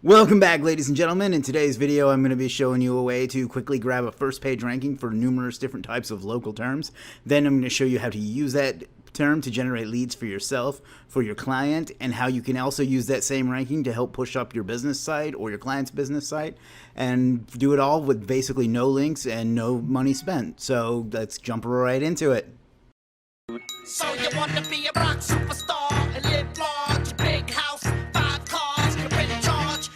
Welcome back, ladies and gentlemen. In today's video, I'm going to be showing you a way to quickly grab a first page ranking for numerous different types of local terms. Then I'm going to show you how to use that term to generate leads for yourself, for your client, and how you can also use that same ranking to help push up your business site or your client's business site, and do it all with basically no links and no money spent. So let's jump right into it. So you want to be a rock superstar and live large, big house, 5 cars, you're in charge.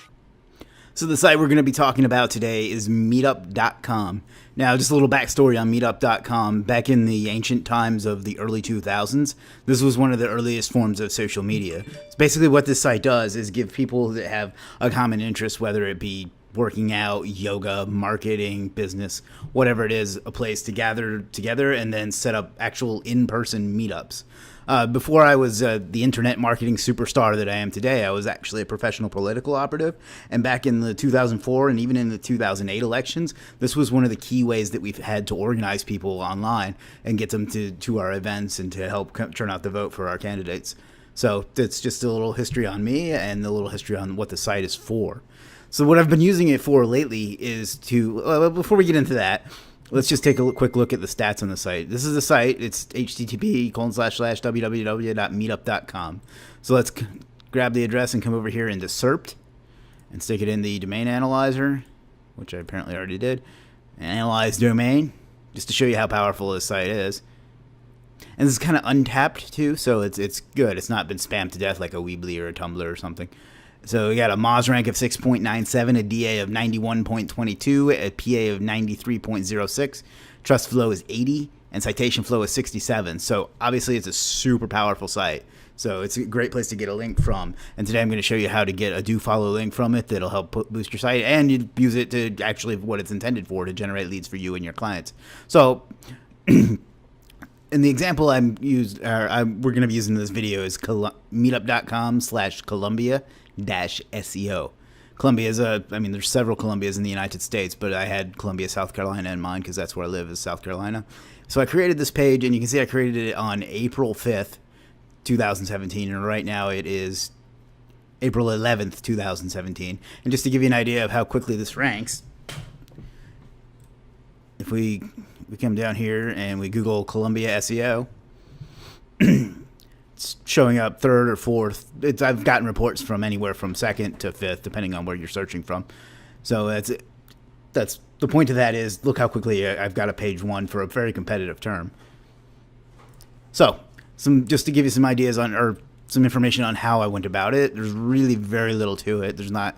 So the site we're going to be talking about today is meetup.com. Now, just a little backstory on meetup.com. Back in the ancient times of the early 2000s, this was one of the earliest forms of social media. So basically what this site does is give people that have a common interest, whether it be working out, yoga, marketing, business, whatever it is, a place to gather together and then set up actual in-person meetups. Before I was the internet marketing superstar that I am today, I was actually a professional political operative. And back in the 2004 and even in the 2008 elections, this was one of the key ways that we've had to organize people online and get them to our events and to help turn out the vote for our candidates. So that's just a little history on me and a little history on what the site is for. So what I've been using it for lately is to, before we get into that, let's just take a quick look at the stats on the site. This is the site. It's http://www.meetup.com. So let's grab the address and come over here into Serped and stick it in the domain analyzer, which I apparently already did. Analyze domain, just to show you how powerful this site is. And this is kind of untapped too, so it's good. It's not been spammed to death like a Weebly or a Tumblr or something. So we got a Moz rank of 6.97, a DA of 91.22, a PA of 93.06, trust flow is 80, and citation flow is 67. So obviously it's a super powerful site. So it's a great place to get a link from. And today I'm going to show you how to get a do follow link from it that'll help boost your site, and you use it to actually what it's intended for, to generate leads for you and your clients. So in the example we're going to be using in this video is meetup.com/Columbia-SEO. Columbia is there's several Columbias in the United States, but I had Columbia, South Carolina in mind because that's where I live, is South Carolina. So I created this page, and you can see I created it on April 5th, 2017, and right now it is April 11th, 2017. And just to give you an idea of how quickly this ranks, if we come down here and we Google Columbia SEO, it's showing up third or fourth. I've gotten reports from anywhere from second to fifth, depending on where you're searching from. So that's the point of that is, look how quickly I've got a page one for a very competitive term. So just to give you some ideas on, or some information on how I went about it, there's really very little to it. There's not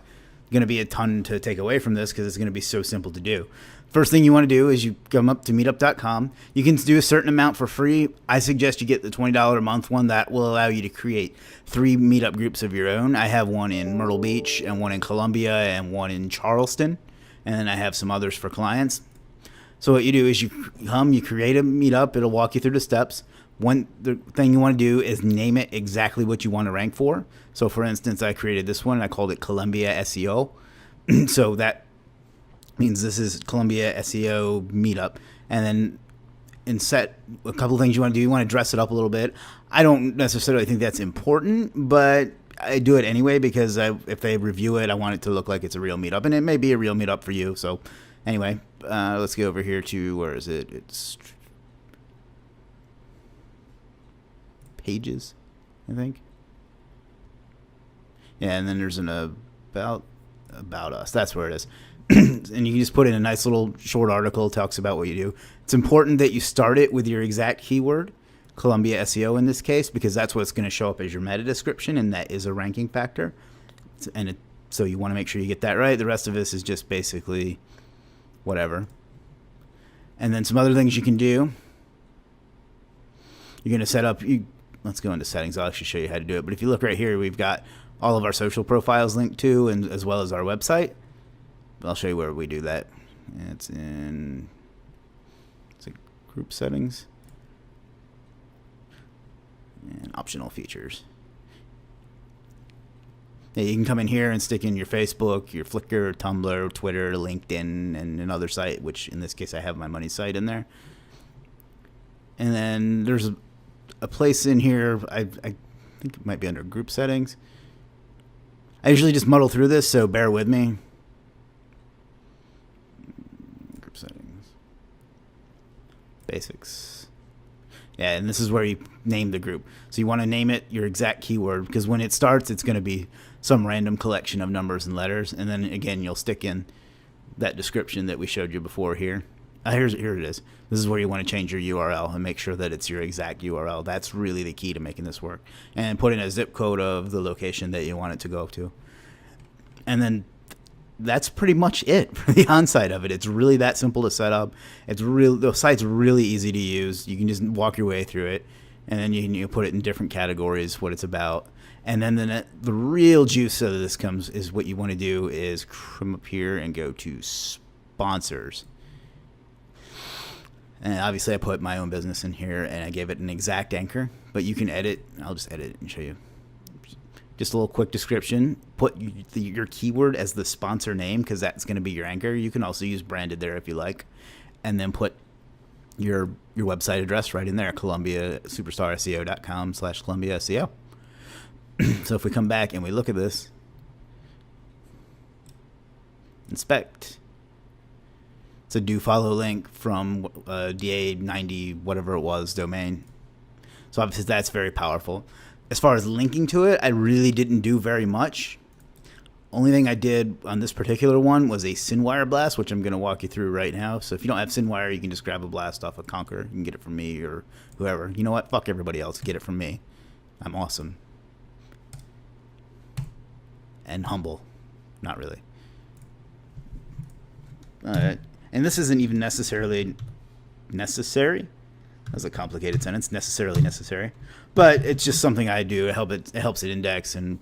going to be a ton to take away from this because it's going to be so simple to do. First thing you want to do is you come up to meetup.com. You can do a certain amount for free. I suggest you get the $20 a month one. That will allow you to create 3 meetup groups of your own. I have one in Myrtle Beach and one in Columbia and one in Charleston. And then I have some others for clients. So what you do is you create a meetup. It'll walk you through the steps. The thing you want to do is name it exactly what you want to rank for. So for instance, I created this one and I called it Columbia SEO. So that means this is Columbia SEO meetup. And then set a couple of things you want to do. You want to dress it up a little bit. I don't necessarily think that's important, but I do it anyway because if they review it, I want it to look like it's a real meetup, and it may be a real meetup for you. So anyway, let's go over here to, where is it? It's pages, I think. Yeah, and then there's an about us. That's where it is. And you can just put in a nice little short article, talks about what you do. It's important that you start it with your exact keyword, Columbia SEO in this case, because that's what's going to show up as your meta description, and that is a ranking factor. So you want to make sure you get that right. The rest of this is just basically whatever. And then some other things you can do. You're going to set up, let's go into settings. I'll actually show you how to do it. But if you look right here, we've got all of our social profiles linked to, and as well as our website. I'll show you where we do that. It's in group settings and optional features. Yeah, you can come in here and stick in your Facebook, your Flickr, Tumblr, Twitter, LinkedIn, and another site, which in this case I have my money site in there. And then there's a place in here, I think it might be under group settings. I usually just muddle through this, so bear with me. Group settings. Basics. Yeah, and this is where you name the group. So you want to name it your exact keyword, because when it starts, it's going to be some random collection of numbers and letters. And then, again, you'll stick in that description that we showed you before here. Here it is. This is where you want to change your URL and make sure that it's your exact URL. That's really the key to making this work. And put in a zip code of the location that you want it to go to. And then that's pretty much it for the onsite of it. It's really that simple to set up. The site's really easy to use. You can just walk your way through it, and then you put it in different categories, what it's about. And then the real juice of this is what you want to do is come up here and go to sponsors. And obviously I put my own business in here, and I gave it an exact anchor, but you can edit. I'll just edit it and show you. Just a little quick description. Put your keyword as the sponsor name, because that's going to be your anchor. You can also use branded there if you like. And then put your website address right in there, ColumbiaSuperstarSEO.com/Columbia SEO. So if we come back and we look at this, inspect. It's a do follow link from DA90, whatever it was, domain. So obviously that's very powerful. As far as linking to it, I really didn't do very much. Only thing I did on this particular one was a SynWire blast, which I'm going to walk you through right now. So if you don't have SynWire, you can just grab a blast off of Conquer. You can get it from me or whoever. You know what? Fuck everybody else. Get it from me. I'm awesome. And humble. Not really. All right. And this isn't even necessarily necessary. That's a complicated sentence. Necessarily necessary. But it's just something I do. It helps it index and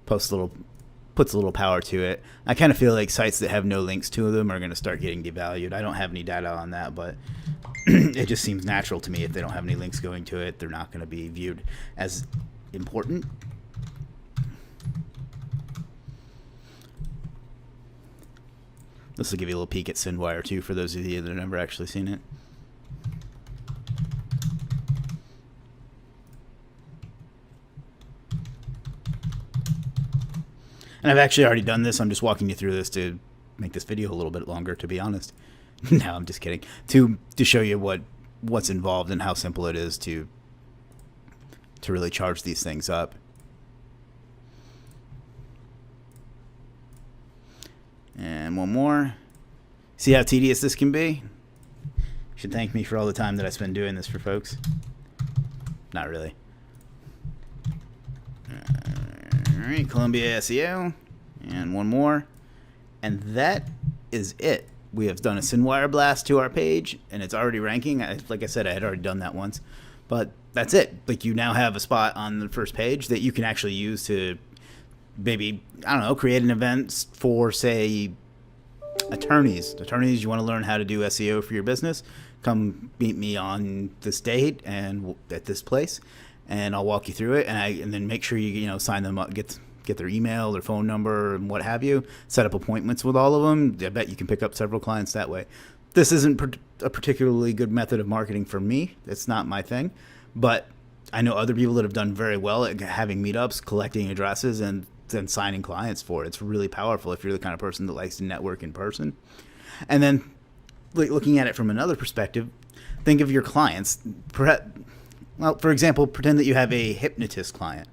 puts a little power to it. I kind of feel like sites that have no links to them are going to start getting devalued. I don't have any data on that, but it just seems natural to me. If they don't have any links going to it, they're not going to be viewed as important. This will give you a little peek at SynWire too, for those of you that have never actually seen it. And I've actually already done this. I'm just walking you through this to make this video a little bit longer, to be honest. No, I'm just kidding. To show you what's involved and how simple it is to really charge these things up. And one more. See how tedious this can be? You should thank me for all the time that I spend doing this for folks. Not really. All right, Columbia SEO. And one more. And that is it. We have done a SynWire blast to our page, and it's already ranking. Like I said, I had already done that once. But that's it. Like, you now have a spot on the first page that you can actually use to maybe, I don't know, create an event for, say, attorneys. Attorneys, you want to learn how to do SEO for your business? Come meet me on this date and at this place, and I'll walk you through it. And then make sure you sign them up, get their email, their phone number, and what have you. Set up appointments with all of them. I bet you can pick up several clients that way. This isn't a particularly good method of marketing for me. It's not my thing, but I know other people that have done very well at having meetups, collecting addresses, and then signing clients for it. It's really powerful if you're the kind of person that likes to network in person. And then looking at it from another perspective, think of your clients. Well, for example, pretend that you have a hypnotist client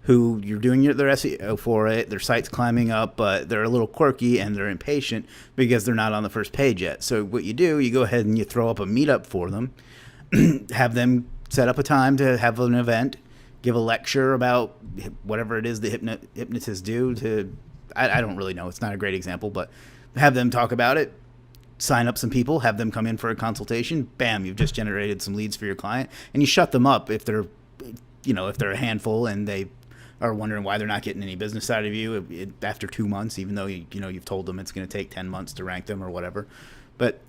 who you're doing their SEO for it. Their site's climbing up, but they're a little quirky and they're impatient because they're not on the first page yet. So what you do, you go ahead and you throw up a meetup for them, have them set up a time to have an event, give a lecture about whatever it is the hypnotists do. I don't really know. It's not a great example, but have them talk about it, sign up some people, have them come in for a consultation. Bam, you've just generated some leads for your client, and you shut them up if they're a handful and they are wondering why they're not getting any business out of you after 2 months, even though you've told them it's going to take 10 months to rank them or whatever. But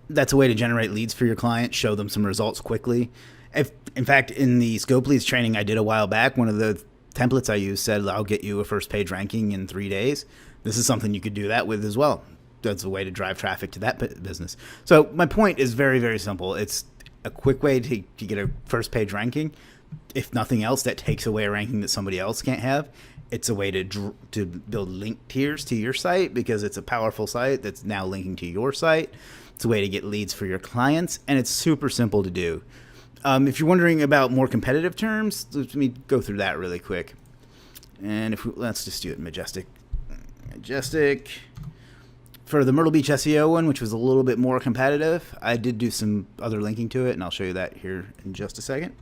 that's a way to generate leads for your client, show them some results quickly. In fact, in the Scope Leads training I did a while back, one of the templates I used said, I'll get you a first page ranking in 3 days. This is something you could do that with as well. That's a way to drive traffic to that business. So my point is very, very simple. It's a quick way to get a first page ranking. if nothing else, that takes away a ranking that somebody else can't have. It's a way to build link tiers to your site because it's a powerful site that's now linking to your site. It's a way to get leads for your clients, and it's super simple to do. If you're wondering about more competitive terms, let me go through that really quick. And let's just do it Majestic. For the Myrtle Beach SEO one, which was a little bit more competitive, I did do some other linking to it, and I'll show you that here in just a second.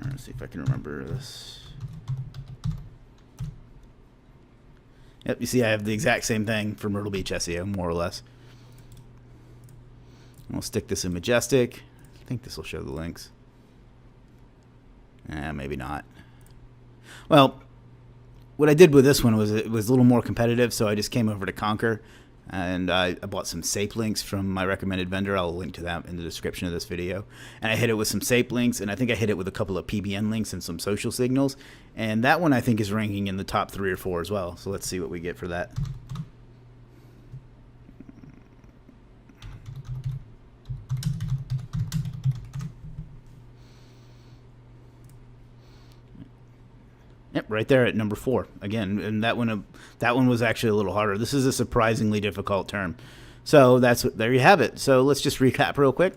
Let's see if I can remember this. Yep, you see I have the exact same thing for Myrtle Beach SEO, more or less. We'll stick this in Majestic. I think this will show the links. Maybe not. Well, what I did with this one was it was a little more competitive, so I just came over to Conquer, and I bought some SAPE links from my recommended vendor. I'll link to that in the description of this video. And I hit it with some SAPE links, and I think I hit it with a couple of PBN links and some social signals. And that one I think is ranking in the top 3 or 4 as well. So let's see what we get for that. Yep, right there at number 4 again, and that one was actually a little harder. This is a surprisingly difficult term, so there you have it. So let's just recap real quick.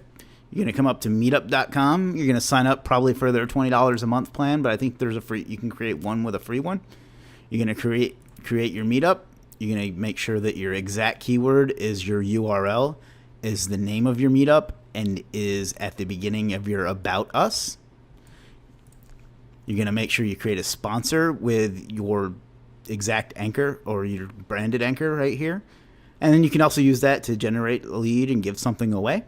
You're gonna come up to meetup.com. You're gonna sign up probably for their $20 a month plan, but I think there's you can create one with a free one. You're gonna create your meetup. You're gonna make sure that your exact keyword is your URL, is the name of your meetup, and is at the beginning of your About Us. You're going to make sure you create a sponsor with your exact anchor or your branded anchor right here. And then you can also use that to generate a lead and give something away.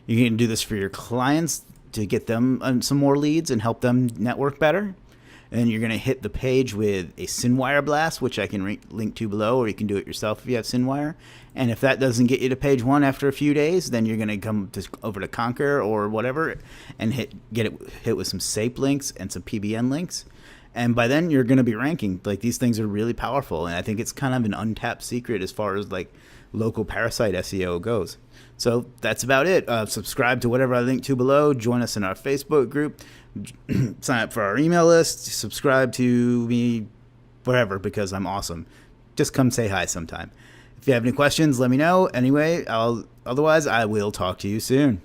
You can do this for your clients to get them some more leads and help them network better. And then you're going to hit the page with a SynWire blast, which I can link to below, or you can do it yourself if you have SynWire. And if that doesn't get you to page 1 after a few days, then you're going to come over to Conquer or whatever and hit with some SAPE links and some PBN links. And by then you're going to be ranking. Like, these things are really powerful, and I think it's kind of an untapped secret as far as like local parasite SEO goes. So that's about it. Subscribe to whatever I link to below. Join us in our Facebook group. Sign up for our email list. Subscribe to me wherever, because I'm awesome. Just come say hi sometime. If you have any questions, let me know. Anyway, otherwise I will talk to you soon.